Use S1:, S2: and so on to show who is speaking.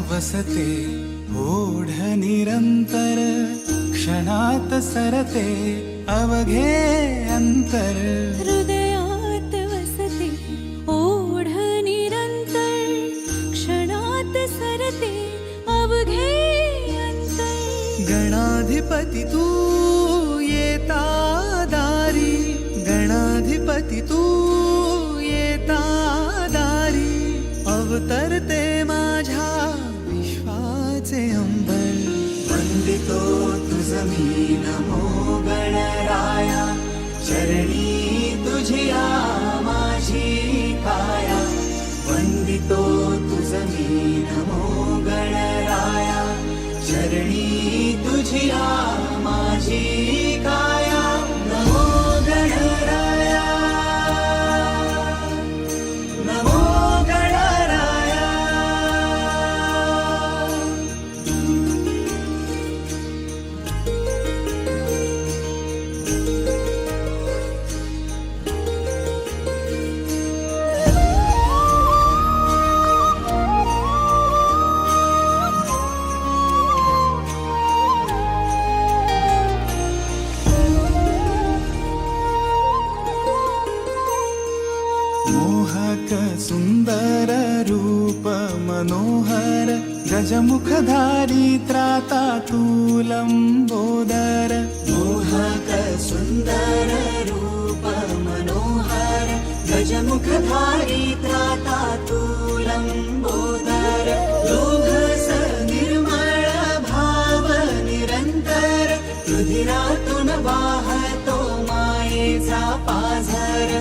S1: वसते ओढ निरंतर, क्षणात सरते अवघे अंतर.
S2: हृदयात वसते ओढ निरंतर, क्षणात सरते अवघे अंतर.
S3: गणाधिपती तू येता दारी, गणाधिपती तू येता दारी. अवतरते माझ्या विश्वाचे अंबर.
S1: वंदितो तुझ मी नमो गणराया, चरणी तुझिया माझी काया. वंदितो तुझ मी नमो गणराया, चरणी तुझिया माझी काया. नमो गणराया, नमो गणराया. मोहक सुंदर रूप मनोहर, गजमुखधारी त्राता तू लंबोदर. मोहक सुंदर रूप मनोहर, गजमुखधारी त्राता तू लंबोदर. लोभस निर्मळ भाव निरंतर, रुधिरातून वाहतो मायेचा पाझर.